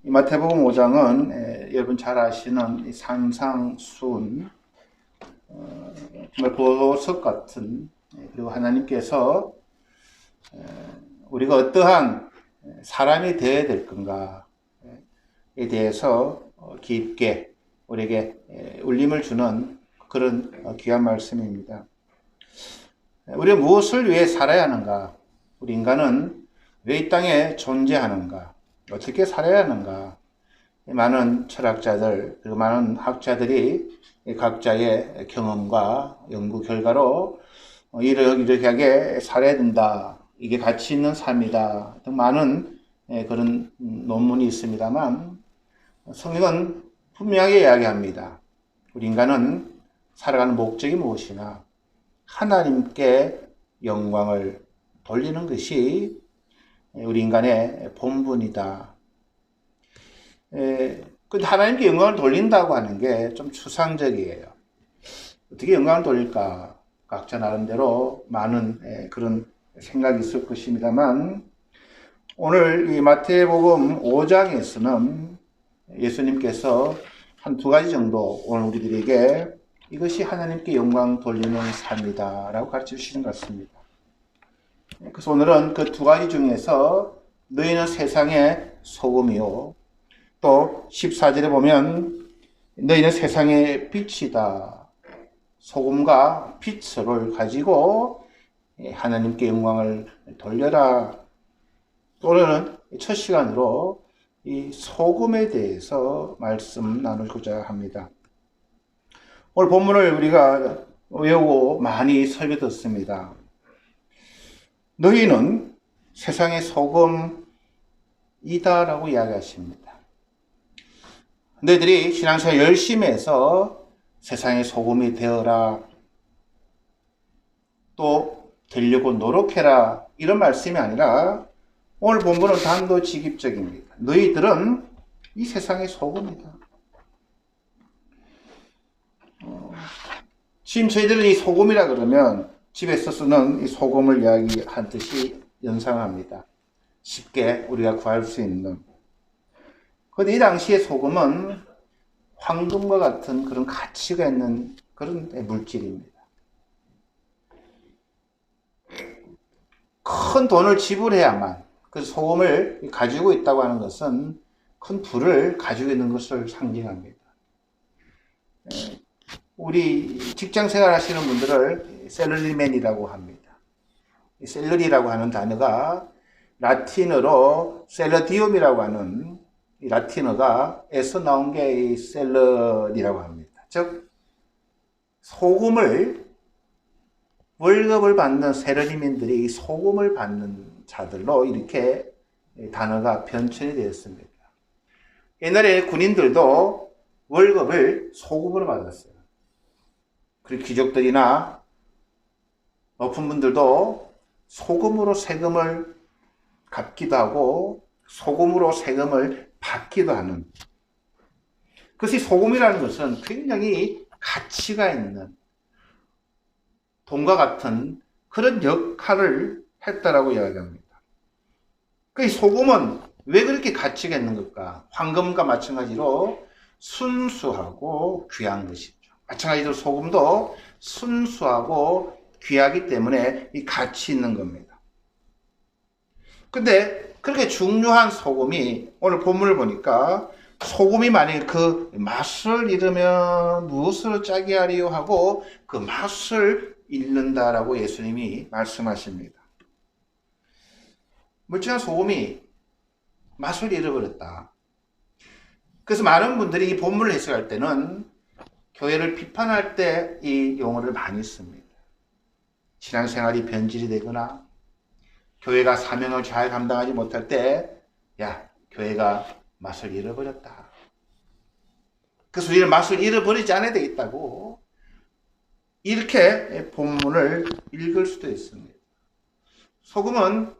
이 마태복음 5장은 여러분 잘 아시는 이 산상수훈, 정말 보석 같은, 그리고 하나님께서 우리가 어떠한 사람이 되어야 될 건가에 대해서 깊게 우리에게 울림을 주는 그런 귀한 말씀입니다. 우리가 무엇을 위해 살아야 하는가? 우리 인간은 왜 이 땅에 존재하는가? 어떻게 살아야 하는가? 많은 철학자들, 그리고 많은 학자들이 각자의 경험과 연구 결과로 이러이러하게 살아야 된다. 이게 가치 있는 삶이다. 등 많은 그런 논문이 있습니다만, 성경은 분명하게 이야기합니다. 우리 인간은 살아가는 목적이 무엇이나 하나님께 영광을 돌리는 것이 우리 인간의 본분이다. 근데 하나님께 영광을 돌린다고 하는 게 좀 추상적이에요. 어떻게 영광을 돌릴까? 각자 나름대로 많은 그런 생각이 있을 것입니다만, 오늘 이 마태복음 5장에서는 예수님께서 한 두 가지 정도 오늘 우리들에게 이것이 하나님께 영광 돌리는 삶이다 라고 가르쳐 주시는 것 같습니다. 그래서 오늘은 그 두 가지 중에서 너희는 세상의 소금이요, 또 14절에 보면 너희는 세상의 빛이다. 소금과 빛을 가지고 하나님께 영광을 돌려라. 오늘은 첫 시간으로 이 소금에 대해서 말씀 나누고자 합니다. 오늘 본문을 우리가 외우고 많이 설교 듣습니다. 너희는 세상의 소금이다라고 이야기하십니다. 너희들이 신앙생활 열심히 해서 세상의 소금이 되어라, 또 되려고 노력해라, 이런 말씀이 아니라 오늘 본문은 단도직입적입니다. 너희들은 이 세상의 소금이다. 지금 저희들은 이 소금이라 그러면 집에서 쓰는 이 소금을 이야기한 듯이 연상합니다. 쉽게 우리가 구할 수 있는. 그런데 이 당시의 소금은 황금과 같은 그런 가치가 있는 그런 물질입니다. 큰 돈을 지불해야만, 그 소금을 가지고 있다고 하는 것은 큰 부를 가지고 있는 것을 상징합니다. 우리 직장 생활 하시는 분들을 셀러리맨이라고 합니다. 이 셀러리라고 하는 단어가 라틴어로 셀러디움이라고 하는 이 라틴어가 에서 나온 게 이 셀러리라고 합니다. 즉 소금을, 월급을 받는 셀러리맨들이 소금을 받는 자들로 이렇게 단어가 변천이 되었습니다. 옛날에 군인들도 월급을 소금으로 받았어요. 그리고 귀족들이나 높은 분들도 소금으로 세금을 갚기도 하고 소금으로 세금을 받기도 하는, 그것이 소금이라는 것은 굉장히 가치가 있는 돈과 같은 그런 역할을 했다라고 이야기합니다. 그 소금은 왜 그렇게 가치가 있는 걸까? 황금과 마찬가지로 순수하고 귀한 것이죠. 마찬가지로 소금도 순수하고 귀하기 때문에 이 가치 있는 겁니다. 근데 그렇게 중요한 소금이 오늘 본문을 보니까 소금이 만약에 그 맛을 잃으면 무엇으로 짜게 하리요 하고 그 맛을 잃는다라고 예수님이 말씀하십니다. 멀쩡한 소금이 맛을 잃어버렸다. 그래서 많은 분들이 이 본문을 해석할 때는 교회를 비판할 때 이 용어를 많이 씁니다. 신앙생활이 변질이 되거나 교회가 사명을 잘 감당하지 못할 때, 야, 교회가 맛을 잃어버렸다. 그래서 우리는 맛을 잃어버리지 않아야 되겠다고 이렇게 본문을 읽을 수도 있습니다. 소금은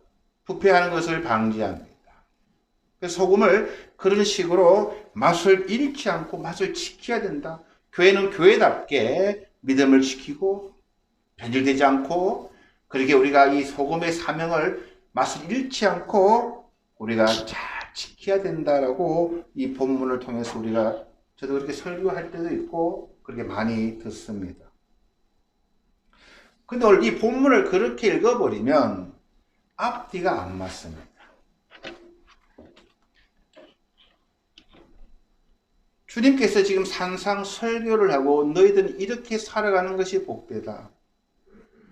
부패하는 것을 방지합니다. 그래서 소금을 그런 식으로 맛을 잃지 않고 맛을 지켜야 된다. 교회는 교회답게 믿음을 지키고 변질되지 않고, 그렇게 우리가 이 소금의 사명을 맛을 잃지 않고 우리가 잘 지켜야 된다라고 이 본문을 통해서 우리가 저도 그렇게 설교할 때도 있고 그렇게 많이 듣습니다. 근데 오늘 이 본문을 그렇게 읽어버리면 앞뒤가 안 맞습니다. 주님께서 지금 산상 설교를 하고 너희들은 이렇게 살아가는 것이 복되다.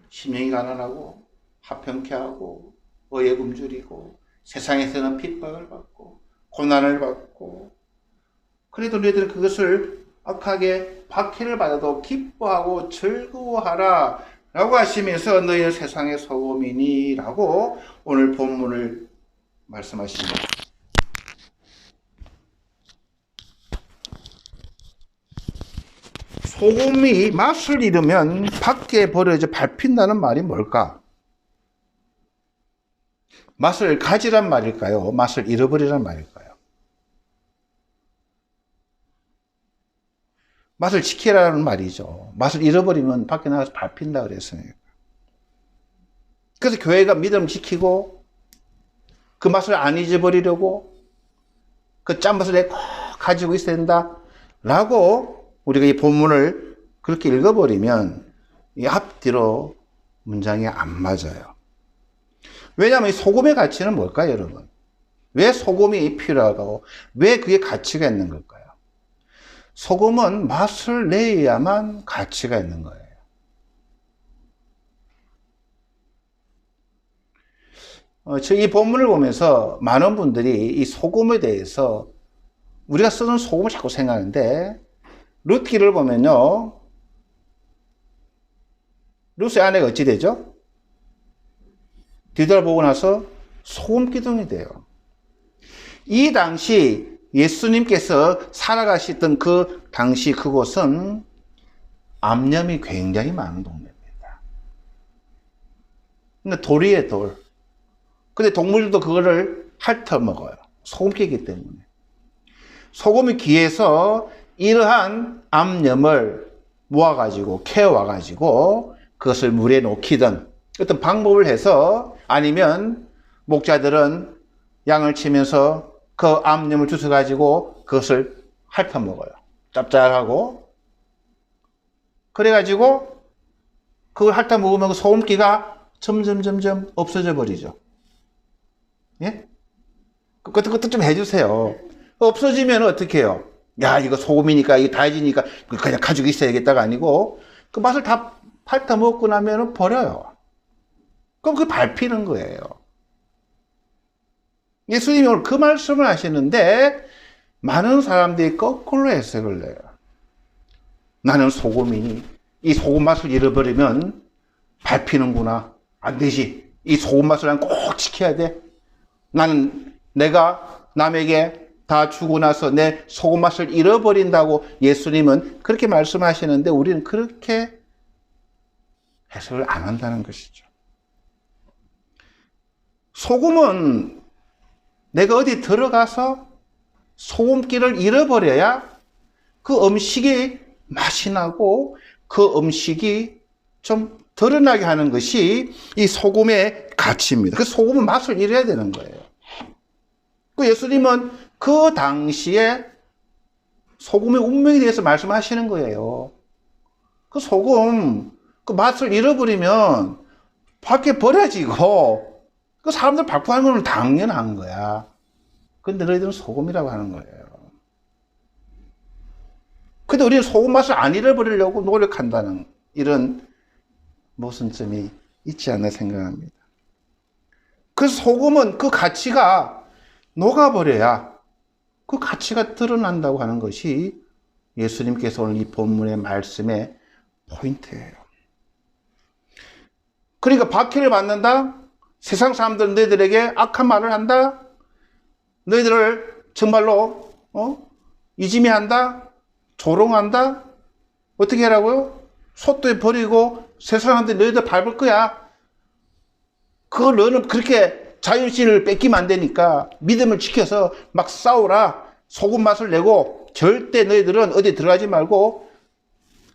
심령이 가난하고 하평케 하고 의에 굶주리고 세상에서는 핍박을 받고 고난을 받고 그래도 너희들은 그것을 악하게 박해를 받아도 기뻐하고 즐거워하라 라고 하시면서 너희는 세상의 소금이니 라고 오늘 본문을 말씀하십니다. 소금이 맛을 잃으면 밖에 버려져 밟힌다는 말이 뭘까? 맛을 가지란 말일까요? 맛을 잃어버리란 말일까요? 맛을 지키라는 말이죠. 맛을 잃어버리면 밖에 나가서 밟힌다 그랬으니까. 그래서 교회가 믿음을 지키고 그 맛을 안 잊어버리려고 그 짠맛을 꼭 가지고 있어야 된다 라고 우리가 이 본문을 그렇게 읽어버리면 이 앞뒤로 문장이 안 맞아요. 왜냐하면 이 소금의 가치는 뭘까요, 여러분? 왜 소금이 필요하고 왜 그게 가치가 있는 걸까요? 소금은 맛을 내야만 가치가 있는 거예요. 이 본문을 보면서 많은 분들이 이 소금에 대해서 우리가 쓰는 소금을 자꾸 생각하는데 룻기를 보면요. 룻의 아내가 어찌 되죠? 뒤돌아보고 나서 소금 기둥이 돼요. 이 당시 예수님께서 살아가시던 그 당시 그곳은 암염이 굉장히 많은 동네입니다. 근데 돌이에요, 돌. 근데 동물들도 그거를 핥아 먹어요. 소금기이기 때문에. 소금이 귀해서 이러한 암염을 모아가지고 캐와가지고 그것을 물에 녹이든 어떤 방법을 해서 아니면 목자들은 양을 치면서 그 암염을 주워가지고 그것을 핥아 먹어요. 짭짤하고. 그래가지고 그걸 핥아 먹으면 그 소금기가 점점 없어져 버리죠. 예? 그것도 좀 해주세요. 없어지면 어떻게 해요? 야, 이거 소금이니까, 이거 다해지니까, 그냥 가지고 있어야겠다가 아니고, 그 맛을 다 핥아 먹고 나면 버려요. 그럼 그 밟히는 거예요. 예수님이 오늘 그 말씀을 하시는데, 많은 사람들이 거꾸로 해석을 해요. 나는 소금이니, 이 소금 맛을 잃어버리면 밟히는구나. 안 되지. 이 소금 맛을 난 꼭 지켜야 돼. 나는 내가 남에게 다 주고 나서 내 소금 맛을 잃어버린다고 예수님은 그렇게 말씀하시는데 우리는 그렇게 해석을 안 한다는 것이죠. 소금은 내가 어디 들어가서 소금기를 잃어버려야 그 음식이 맛이 나고 그 음식이 좀 드러나게 하는 것이 이 소금의 가치입니다. 그 소금은 맛을 잃어야 되는 거예요. 그 예수님은 그 당시에 소금의 운명에 대해서 말씀하시는 거예요. 그 소금, 그 맛을 잃어버리면 밖에 버려지고 그 사람들 바꾸는 건 당연한 거야. 근데 너희들은 소금이라고 하는 거예요. 근데 우리는 소금 맛을 안 잃어버리려고 노력한다는 이런 모순점이 있지 않나 생각합니다. 그래서 소금은 그 가치가 녹아버려야 그 가치가 드러난다고 하는 것이 예수님께서 오늘 이 본문의 말씀의 포인트예요. 그러니까 박해를 받는다? 세상 사람들은 너희들에게 악한 말을 한다? 너희들을 정말로 이지매한다? 조롱한다? 어떻게 하라고요? 솥도에 버리고 세상 사람들이 너희들 밟을 거야. 그걸 너는 그렇게 자존심을 뺏기면 안 되니까 믿음을 지켜서 막 싸우라. 소금 맛을 내고 절대 너희들은 어디 들어가지 말고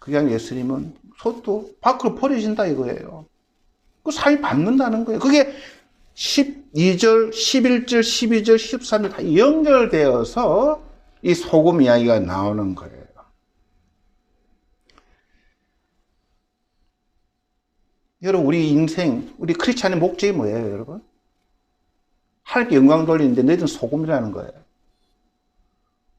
그냥 예수님은 솥도 밖으로 버려진다 이거예요. 그 사위 밟는다는 거예요. 그게 12절, 11절, 12절, 13절 다 연결되어서 이 소금 이야기가 나오는 거예요. 여러분, 우리 인생, 우리 크리스찬의 목적이 뭐예요, 여러분? 하나님께 영광 돌리는데 너희들은 소금이라는 거예요.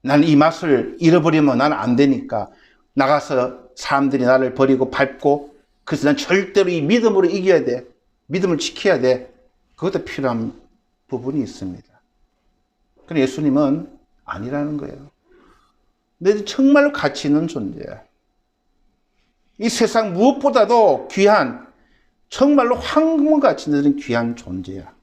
나는 이 맛을 잃어버리면 나는 안 되니까 나가서 사람들이 나를 버리고 밟고, 그래서 난 절대로 이 믿음으로 이겨야 돼. 믿음을 지켜야 돼. 그것도 필요한 부분이 있습니다. 그런데 예수님은 아니라는 거예요. 너희들 정말로 가치 있는 존재야. 이 세상 무엇보다도 귀한, 정말로 황금같이 너희들은 귀한 존재야.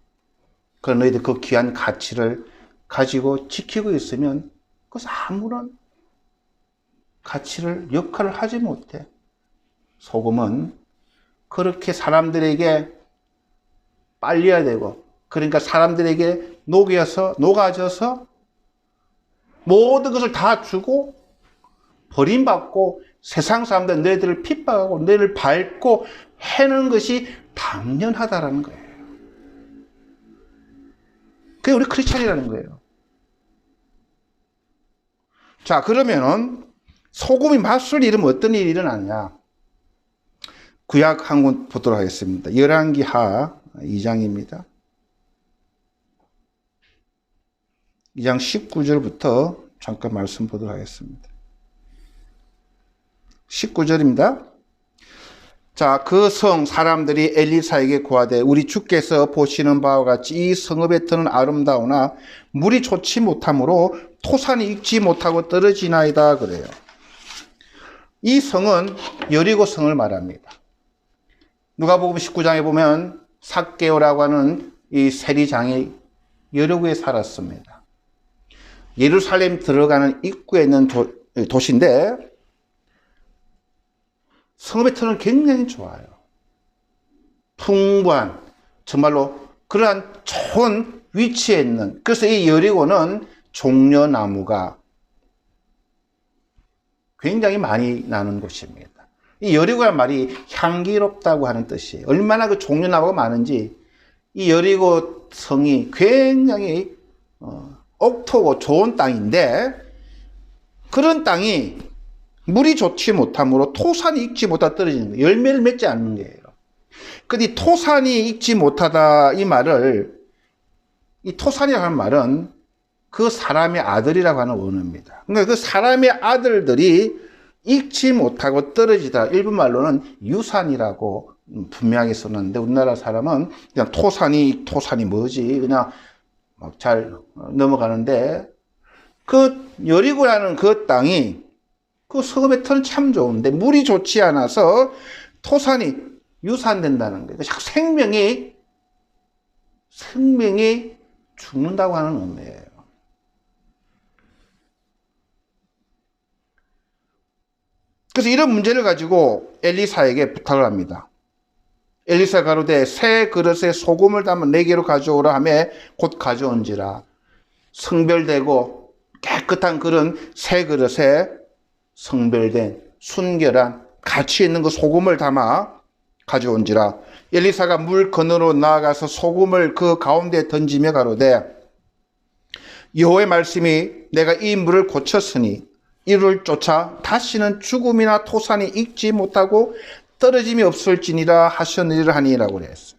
그런 너희들 그 귀한 가치를 가지고 지키고 있으면 그것은 아무런 가치를, 역할을 하지 못해. 소금은 그렇게 사람들에게 빨려야 되고, 그러니까 사람들에게 녹아져서 모든 것을 다 주고 버림받고 세상 사람들 너희들을 핍박하고 너희를 밟고 해는 것이 당연하다라는 거예요. 그게 우리 크리스찬이라는 거예요. 자, 그러면은 소금이 맛을 잃으면 어떤 일이 일어나냐? 구약 한 권 보도록 하겠습니다. 열왕기하 2장입니다. 2장 19절부터 잠깐 말씀 보도록 하겠습니다. 19절입니다. 자, 그 성 사람들이 엘리사에게 고하되 우리 주께서 보시는 바와 같이 이 성읍의 터는 아름다우나 물이 좋지 못하므로 토산이 익지 못하고 떨어지나이다 그래요. 이 성은 여리고 성을 말합니다. 누가복음 19장에 보면 삭개오라고 하는 이 세리장이 여리고에 살았습니다. 예루살렘 들어가는 입구에 있는 도시인데 성읍의 터는 굉장히 좋아요. 풍부한, 정말로 그러한 좋은 위치에 있는, 그래서 이 여리고는 종려나무가 굉장히 많이 나는 곳입니다. 이 여리고란 말이 향기롭다고 하는 뜻이에요. 얼마나 그 종려나무가 많은지 이 여리고 성이 굉장히 옥토고 좋은 땅인데, 그런 땅이 물이 좋지 못하므로 토산이 익지 못하다 떨어지는 거예요. 열매를 맺지 않는 거예요. 근데 이 토산이 익지 못하다 이 말을, 이 토산이라고 하는 말은 그 사람의 아들이라고 하는 원어입니다. 그러니까 그 사람의 아들들이 익지 못하고 떨어지다, 일본 말로는 유산이라고 분명하게 썼는데 우리나라 사람은 그냥 토산이 뭐지 그냥 막 잘 넘어가는데, 그 여리고라는 그 땅이 그 성읍의 터는 참 좋은데 물이 좋지 않아서 토산이 유산된다는 거예요. 생명이 죽는다고 하는 의미예요. 그래서 이런 문제를 가지고 엘리사에게 부탁을 합니다. 엘리사 가로되 새 그릇에 소금을 담아 4개로 가져오라 하며 곧 가져온지라. 성별되고 깨끗한 그런 새 그릇에 성별된 순결한 가치 있는 그 소금을 담아 가져온지라. 엘리사가 물 건너로 나아가서 소금을 그 가운데 던지며 가로되 여호와의 말씀이 내가 이 물을 고쳤으니 이를 쫓아 다시는 죽음이나 토산이 익지 못하고 떨어짐이 없을지니라 하셨느니라 하니라고 그랬어요.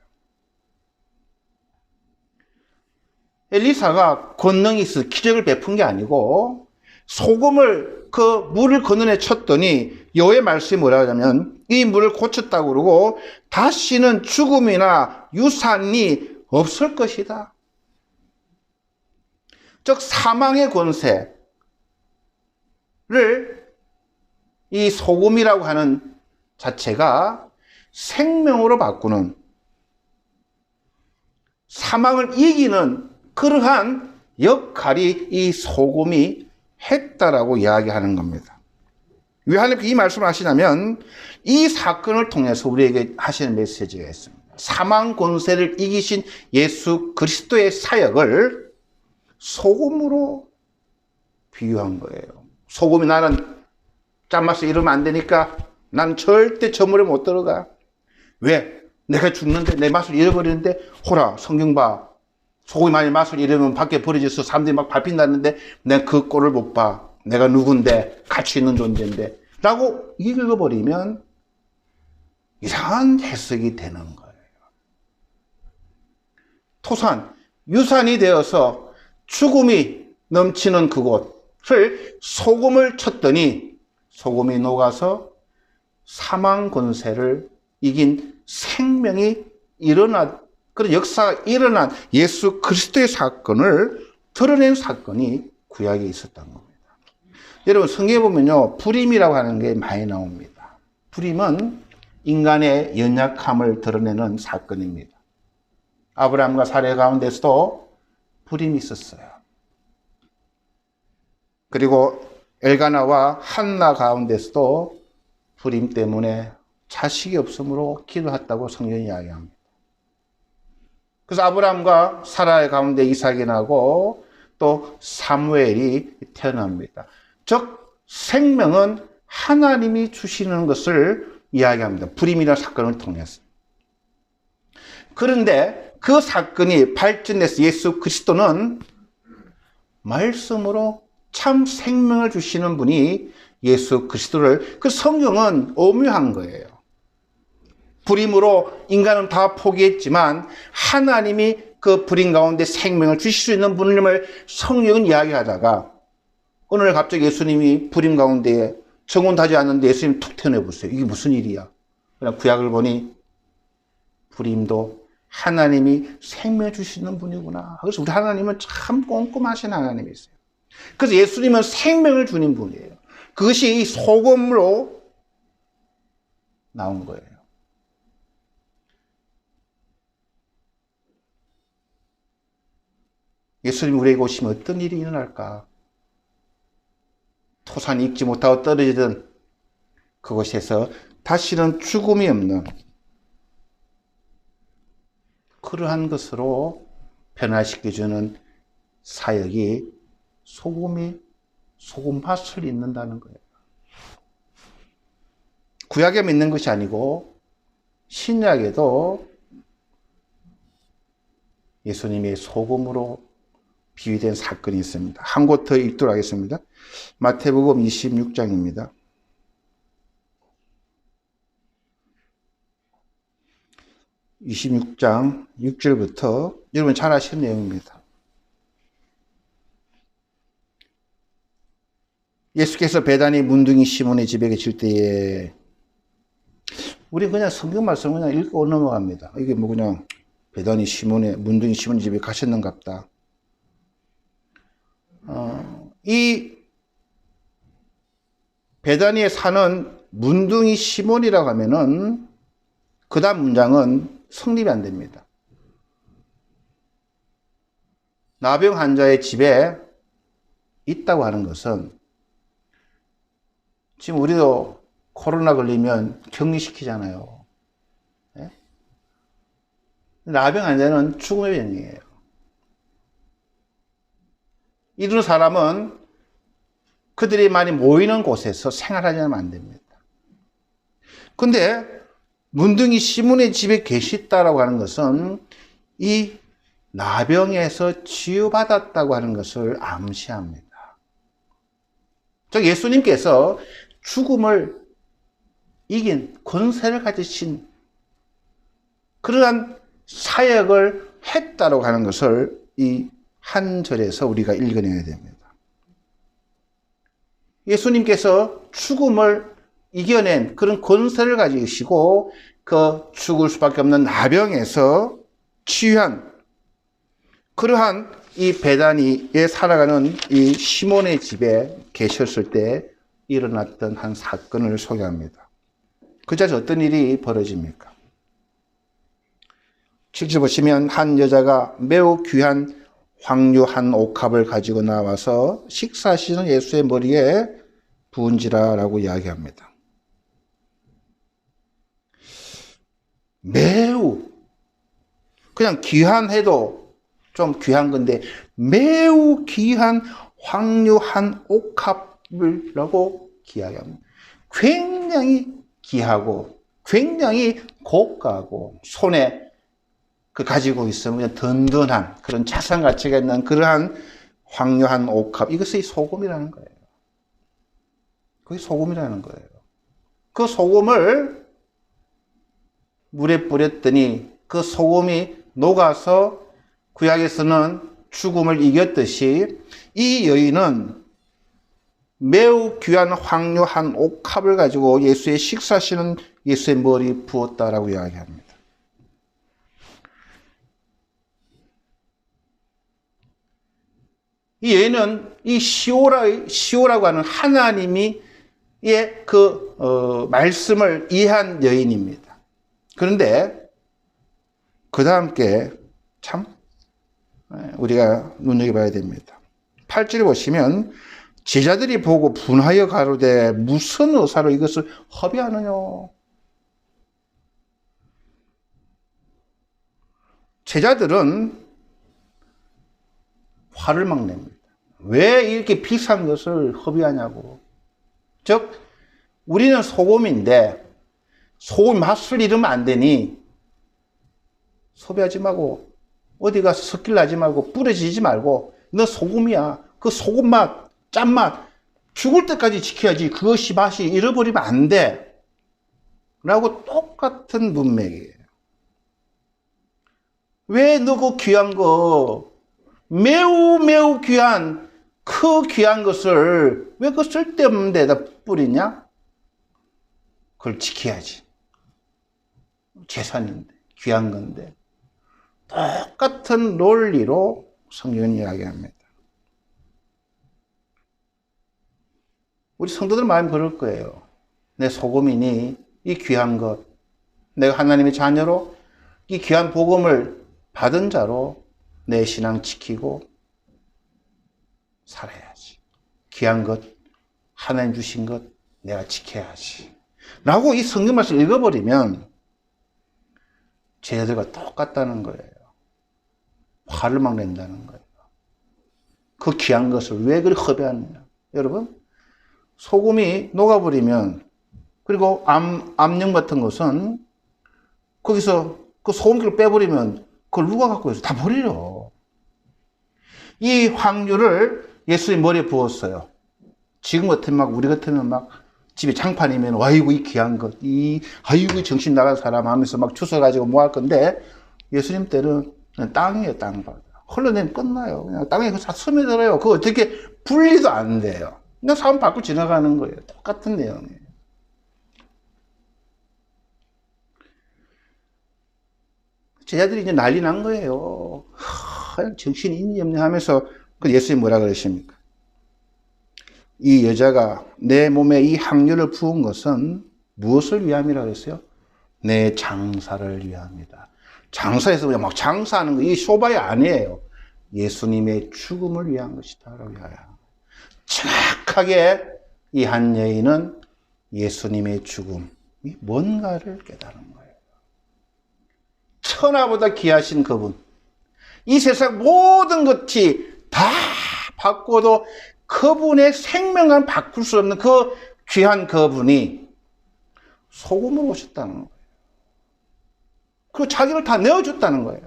엘리사가 권능이 있어 기적을 베푼 게 아니고 소금을 그 물을 건너에 쳤더니 여호와의 말씀이 뭐라고 하냐면 이 물을 고쳤다고 그러고 다시는 죽음이나 유산이 없을 것이다. 즉 사망의 권세를 이 소금이라고 하는 자체가 생명으로 바꾸는, 사망을 이기는 그러한 역할이 이 소금이 했다라고 이야기하는 겁니다. 왜 하나님께 이 말씀을 하시냐면 이 사건을 통해서 우리에게 하시는 메시지가 있습니다. 사망 권세를 이기신 예수 그리스도의 사역을 소금으로 비유한 거예요. 소금이 나는 짠맛을 잃으면 안 되니까 난 절대 저물에 못 들어가. 왜? 내가 죽는데 내 맛을 잃어버리는데 호라 성경 봐. 소금이 만약 맛을 잃으면 밖에 버려져서 사람들이 막 밟힌다는데 내가 그 꼴을 못 봐. 내가 누군데 가치 있는 존재인데 라고 읽어버리면 이상한 해석이 되는 거예요. 토산, 유산이 되어서 죽음이 넘치는 그곳을 소금을 쳤더니 소금이 녹아서 사망 권세를 이긴 생명이 일어난, 그런 역사가 일어난 예수 그리스도의 사건을 드러낸 사건이 구약에 있었던 겁니다. 여러분 성경에 보면요, 불임이라고 하는 게 많이 나옵니다. 불임은 인간의 연약함을 드러내는 사건입니다. 아브라함과 사례 가운데서도 불임이 있었어요. 그리고 엘가나와 한나 가운데서도 불임 때문에 자식이 없으므로 기도했다고 성경이 이야기합니다. 그래서 아브라함과 사라의 가운데 이삭이 나고 또 사무엘이 태어납니다. 즉 생명은 하나님이 주시는 것을 이야기합니다. 불임이라는 사건을 통해서. 그런데 그 사건이 발전해서 예수 그리스도는 말씀으로 참 생명을 주시는 분이 예수 그리스도를, 그 성경은 오묘한 거예요. 불임으로 인간은 다 포기했지만 하나님이 그 불임 가운데 생명을 주실 수 있는 분임을 성경은 이야기하다가 어느 날 갑자기 예수님이 불임 가운데 정혼하지 않는데 예수님 툭 태어나보세요. 이게 무슨 일이야? 그냥 구약을 보니 불임도 하나님이 생명 주시는 분이구나. 그래서 우리 하나님은 참 꼼꼼하신 하나님이세요. 그래서 예수님은 생명을 주는 분이에요. 그것이 소금으로 나온 거예요. 예수님이 우리에게 오시면 어떤 일이 일어날까? 토산이 익지 못하고 떨어지던 그곳에서 다시는 죽음이 없는 그러한 것으로 변화시켜주는 사역이 소금 맛을 잊는다는 거예요. 구약에 믿는 것이 아니고 신약에도 예수님의 소금으로 비유된 사건이 있습니다. 한 곳 더 읽도록 하겠습니다. 마태복음 26장입니다. 26장 6절부터 여러분 잘 아시는 내용입니다. 예수께서 베다니 문둥이 시몬의 집에 계실 때에, 우리 그냥 성경 말씀 그냥 읽고 넘어갑니다. 이게 뭐 그냥 베다니 시몬의 문둥이 시몬의 집에 가셨는갑다. 이 베다니에 사는 문둥이 시몬이라고 하면은 그 다음 문장은 성립이 안 됩니다. 나병 환자의 집에 있다고 하는 것은, 지금 우리도 코로나 걸리면 격리시키잖아요. 네? 나병 환자는 죽음의 병이에요. 이런 사람은 그들이 많이 모이는 곳에서 생활하지 않으면 안 됩니다. 근데 문둥이 시몬의 집에 계시다라고 하는 것은 이 나병에서 치유받았다고 하는 것을 암시합니다. 즉 예수님께서 죽음을 이긴 권세를 가지신 그러한 사역을 했다라고 하는 것을 이 한 절에서 우리가 읽어내야 됩니다. 예수님께서 죽음을 이겨낸 그런 권세를 가지시고 그 죽을 수밖에 없는 나병에서 치유한 그러한 이 베다니에 살아가는 이 시몬의 집에 계셨을 때 일어났던 한 사건을 소개합니다. 그 자리에서 어떤 일이 벌어집니까? 7절 보시면 한 여자가 매우 귀한 황류 한 옥합을 가지고 나와서 식사하시는 예수의 머리에 부은지라라고 이야기합니다. 매우 그냥 귀한해도 좀 귀한 건데 매우 귀한 황류 한 옥합이라고 이야기합니다. 굉장히 귀하고 굉장히 고가고 손에 그 가지고 있으면 든든한 그런 자산 가치가 있는 그러한 황료한 옥합, 이것이 소금이라는 거예요. 그게 소금이라는 거예요. 그 소금을 물에 뿌렸더니 그 소금이 녹아서 구약에서는 죽음을 이겼듯이 이 여인은 매우 귀한 황료한 옥합을 가지고 예수의 식사시는 예수의 머리에 부었다라고 이야기합니다. 이 여인은 이 시오라고 하는 하나님이 말씀을 이해한 여인입니다. 그런데 그 다음께 참 우리가 눈여겨봐야 됩니다. 8절에 보시면 제자들이 보고 분하여 가로되 무슨 의사로 이것을 허비하느냐. 제자들은 화를 막 냅니다. 왜 이렇게 비싼 것을 허비하냐고. 즉 우리는 소금인데 소금 맛을 잃으면 안 되니 소비하지 말고 어디 가서 섞일 나지 말고 뿌려지지 말고 너 소금이야. 그 소금 맛, 짠맛 죽을 때까지 지켜야지. 그것이 맛이 잃어버리면 안 돼. 라고 똑같은 문맥이에요. 왜 너 그 귀한 거 매우 귀한 그 귀한 것을 왜 그 쓸데없는 데다 뿌리냐? 그걸 지켜야지. 재산인데, 귀한 건데. 똑같은 논리로 성경은 이야기합니다. 우리 성도들 마음이 그럴 거예요. 내 소금이니 이 귀한 것, 내가 하나님의 자녀로 이 귀한 복음을 받은 자로 내 신앙 지키고 살아야지. 귀한 것, 하나님 주신 것 내가 지켜야지. 라고 이 성경 말씀을 읽어버리면 제자들과 똑같다는 거예요. 화를 막 낸다는 거예요. 그 귀한 것을 왜 그렇게 허비하느냐. 여러분, 소금이 녹아버리면, 그리고 암염 같은 것은 거기서 그 소금기를 빼버리면 그걸 누가 갖고 있어? 다 버리려. 이 황유를 예수의 머리에 부었어요. 지금 같으면 우리 같으면 집에 장판이면, 아이고, 이 귀한 것, 아이고, 정신 나간 사람 하면서 주워가지고 뭐 할 건데, 예수님 때는 그냥 땅이에요, 땅. 흘러내면 끝나요. 그냥 땅에 다 스며들어요. 그거 어떻게 분리도 안 돼요. 그냥 사람 받고 지나가는 거예요. 똑같은 내용이에요. 제자들이 이제 난리 난 거예요. 정신이 있니 없니 하면서 예수님이 뭐라 그러십니까? 이 여자가 내 몸에 이 향유를 부은 것은 무엇을 위함이라고 했어요? 내 장사를 위함이다. 장사에서 그냥 장사하는 거, 이 쇼바이 아니에요. 예수님의 죽음을 위한 것이다. 정확하게 이 한 여인은 예수님의 죽음이 뭔가를 깨달은 거예요. 천하보다 귀하신 그분, 이 세상 모든 것이 다 바꿔도 그분의 생명을 바꿀 수 없는 그 귀한 그분이 소금으로 오셨다는 거예요. 그리고 자기를 다 내어줬다는 거예요.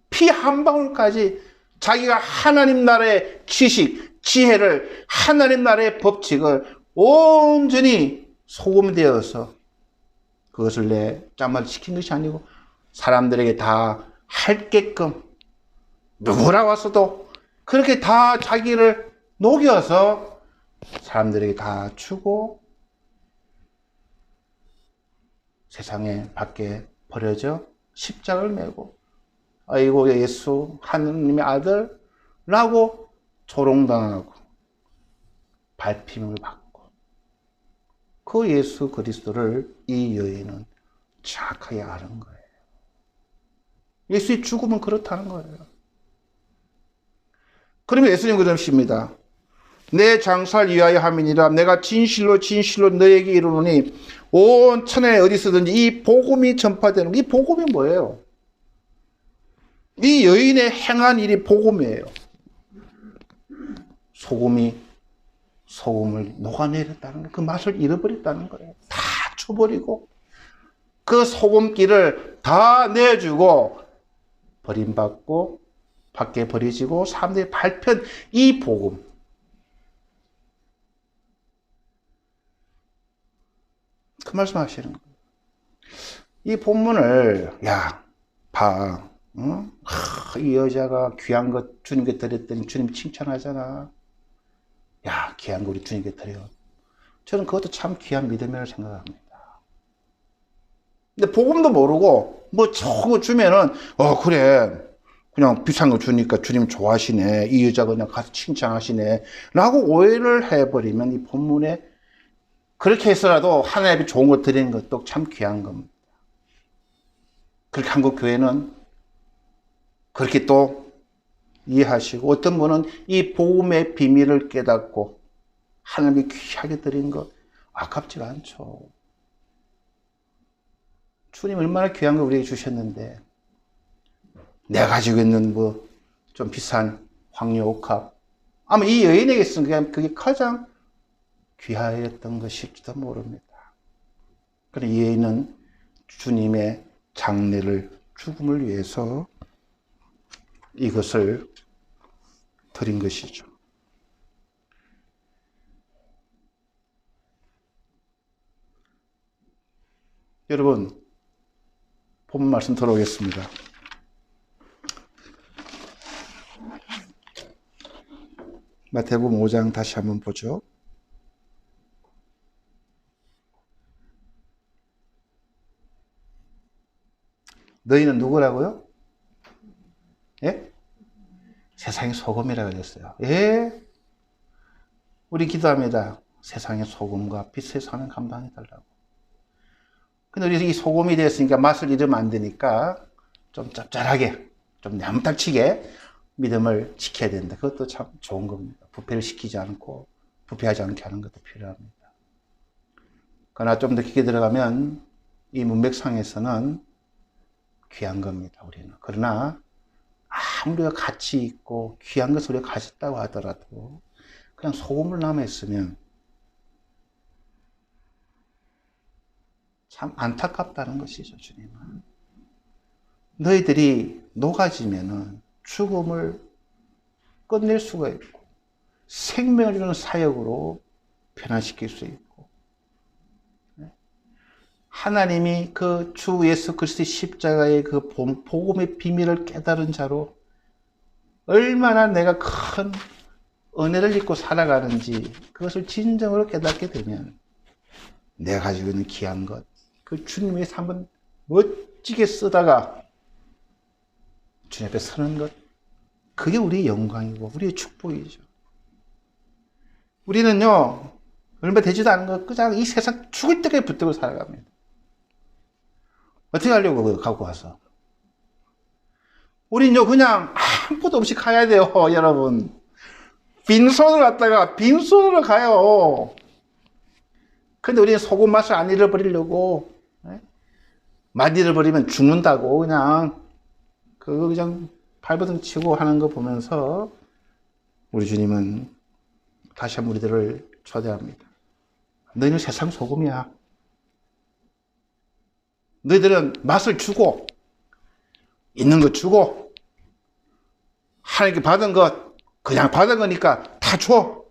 피 한 방울까지 자기가 하나님 나라의 지식, 지혜를, 하나님 나라의 법칙을 온전히 소금 되어서 그것을 내 짠맛 시킨 것이 아니고 사람들에게 다 할게끔 누구라 왔어도 그렇게 다 자기를 녹여서 사람들에게 다 주고 세상에 밖에 버려져 십자가를 메고 아이고 예수 하느님의 아들라고 조롱당하고 발핌을 받고 그 예수 그리스도를 이 여인은 정확하게 아는 거예요. 예수의 죽음은 그렇다는 거예요. 그러면 예수님 그러십니다. 내 장사를 위하여 함이니라. 내가 진실로 너에게 이르노니 온 천하에 어디서든지 이 복음이 전파되는, 이 복음이 뭐예요? 이 여인의 행한 일이 복음이에요. 소금이 소금을 녹아내렸다는 거예요. 그 맛을 잃어버렸다는 거예요. 다 쳐버리고 그 소금기를 다 내주고 버림받고 밖에 버려지고 사람들이 발편 이 복음. 그 말씀하시는 거예요. 이 본문을 야, 봐. 어? 이 여자가 귀한 것 주님께 드렸더니 주님 칭찬하잖아. 야, 귀한 거 우리 주님께 드려. 저는 그것도 참 귀한 믿음이라고 생각합니다. 근데 복음도 모르고 뭐 저거 주면은 그래 그냥 비싼 거 주니까 주님 좋아하시네. 이 여자가 그냥 가서 칭찬하시네. 라고 오해를 해버리면 이 본문에 그렇게 해서라도 하나님이 좋은 거 드리는 것도 참 귀한 겁니다. 그렇게 한국 교회는 그렇게 또 이해하시고 어떤 분은 이 복음의 비밀을 깨닫고 하나님이 귀하게 드린 것 아깝지가 않죠. 주님 얼마나 귀한 걸 우리에게 주셨는데 내가 가지고 있는 뭐 좀 비싼 황료 옥합 아마 이 여인에게서는 그게 가장 귀하였던 것일지도 모릅니다. 그런데 이 여인은 주님의 장례를 죽음을 위해서 이것을 드린 것이죠. 여러분 본문 말씀 들어오겠습니다. 마태복음 5장 다시 한번 보죠. 너희는 누구라고요? 예? 세상의 소금이라고 그랬어요. 예? 우리 기도합니다. 세상의 소금과 빛의 사는 감당해달라고. 근데 우리 이 소금이 되었으니까 맛을 잃으면 안 되니까 좀 짭짤하게, 좀 얌딱치게 믿음을 지켜야 된다. 그것도 참 좋은 겁니다. 부패를 시키지 않고, 부패하지 않게 하는 것도 필요합니다. 그러나 좀 더 깊게 들어가면 이 문맥상에서는 귀한 겁니다, 우리는. 그러나 아무리 우리가 가치 있고 귀한 것을 우리가 가졌다고 하더라도 그냥 소금을 남아있으면 참 안타깝다는 것이죠, 주님은. 너희들이 녹아지면은 죽음을 끝낼 수가 있고 생명을 주는 사역으로 변화시킬 수 있고 하나님이 그 주 예수 그리스도의 십자가의 그 복음의 비밀을 깨달은 자로 얼마나 내가 큰 은혜를 입고 살아가는지 그것을 진정으로 깨닫게 되면 내가 가지고 있는 귀한 것, 그 주님 위해서 한번 멋지게 쓰다가 주님 앞에 서는 것, 그게 우리의 영광이고 우리의 축복이죠. 우리는요 얼마 되지도 않은 것 그냥 이 세상 죽을 때까지 붙들고 살아갑니다. 어떻게 하려고 그거 갖고 와서? 우린요 그냥 아무것도 없이 가야 돼요, 여러분. 빈손으로 갔다가 빈손으로 가요. 근데 우리는 소금 맛을 안 잃어버리려고 맛 잃어버리면 죽는다고 그냥 그거 그냥 발버둥 치고 하는 거 보면서 우리 주님은 다시 한번 우리들을 초대합니다. 너희는 세상 소금이야. 너희들은 맛을 주고 있는 것 주고 하나님께 받은 것 그냥 받은 거니까 다 줘.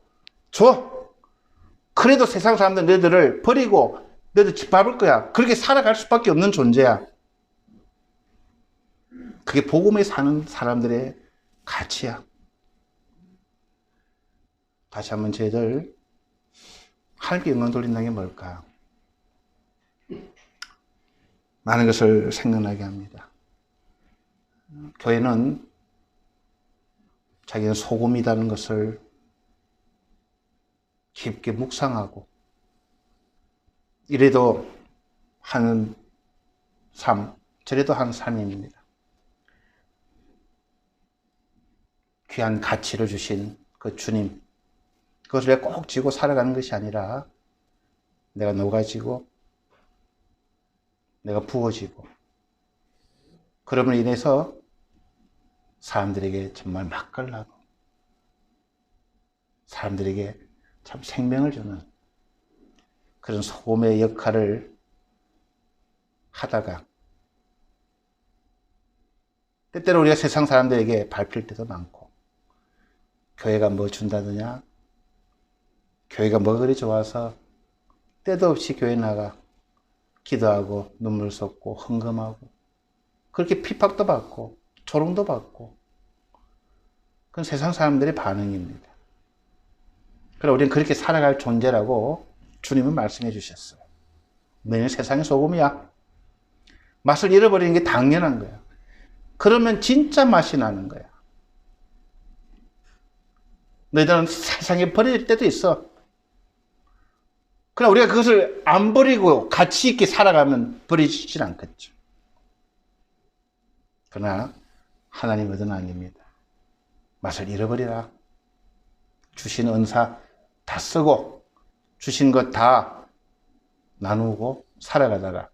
그래도 세상 사람들 너희들을 버리고 너희들 짓밟을 거야. 그렇게 살아갈 수밖에 없는 존재야. 그게 복음에 사는 사람들의 가치야. 다시 한번 저희들 하나님께 영광 돌린다는 게 뭘까? 많은 것을 생각나게 합니다. 교회는 자기는 소금이라는 것을 깊게 묵상하고 이래도 하는 삶, 저래도 하는 삶입니다. 귀한 가치를 주신 그 주님, 그것을 꼭 쥐고 살아가는 것이 아니라 내가 녹아지고 내가 부어지고 그럼으로 인해서 사람들에게 정말 맛깔나고 사람들에게 참 생명을 주는 그런 소금의 역할을 하다가 때때로 우리가 세상 사람들에게 밟힐 때도 많고, 교회가 뭐 준다느냐, 교회가 뭐가 그리 좋아서 때도 없이 교회 나가 기도하고 눈물 쏟고 헌금하고 그렇게 핍박도 받고 조롱도 받고, 그건 세상 사람들의 반응입니다. 그럼 우리는 그렇게 살아갈 존재라고 주님은 말씀해 주셨어요. 너희는 세상의 소금이야. 맛을 잃어버리는 게 당연한 거야. 그러면 진짜 맛이 나는 거야. 너희들은 세상에 버릴 때도 있어. 그러나 우리가 그것을 안 버리고 가치 있게 살아가면 버리진 않겠죠. 그러나 하나님은 아닙니다. 맛을 잃어버리라. 주신 은사 다 쓰고 주신 것 다 나누고 살아가다가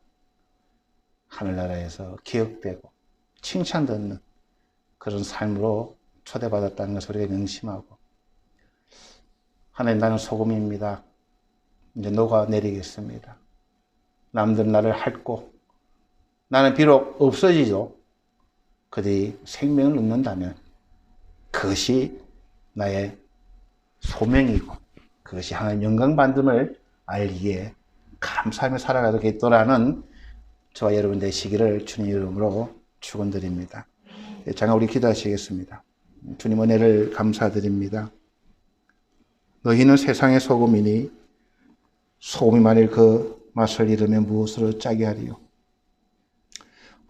하늘나라에서 기억되고 칭찬 듣는 그런 삶으로 초대받았다는 것을 우리가 명심하고, 하나님, 나는 소금입니다. 이제 녹아내리겠습니다. 남들 나를 핥고 나는 비록 없어지죠. 그들이 생명을 얻는다면 그것이 나의 소명이고 그것이 하나님 영광 받음을 알기에 감사하며 살아가겠노라는 저와 여러분 되시기를 주님 이름으로 축원드립니다. 잠깐 우리 기도하시겠습니다. 주님 은혜를 감사드립니다. 너희는 세상의 소금이니 소금이 만일 그 맛을 잃으면 무엇으로 짜게 하리요.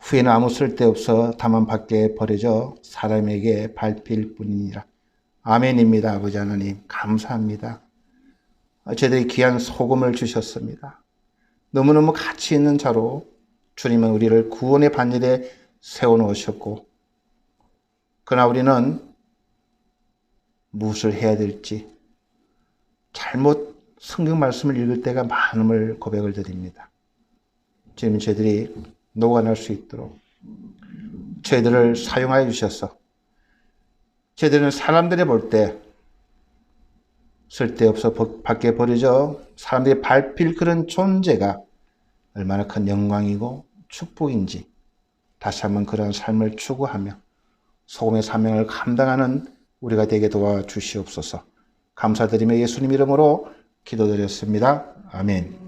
후에는 아무 쓸데없어 다만 밖에 버려져 사람에게 밟힐 뿐이니라. 아멘입니다. 아버지 하나님 감사합니다. 저희들이 귀한 소금을 주셨습니다. 너무너무 가치 있는 자로 주님은 우리를 구원의 반열에 세워놓으셨고, 그러나 우리는 무엇을 해야 될지 잘못 성경 말씀을 읽을 때가 많음을 고백을 드립니다. 주님, 저희들이 녹아날 수 있도록 저희들을 사용하여 주셔서 저희들은 사람들이 볼 때 쓸데없어 밖에 버려져 사람들이 밟힐 그런 존재가 얼마나 큰 영광이고 축복인지 다시 한번 그런 삶을 추구하며 소금의 사명을 감당하는 우리가 되게 도와주시옵소서. 감사드리며 예수님 이름으로 기도드렸습니다. 아멘.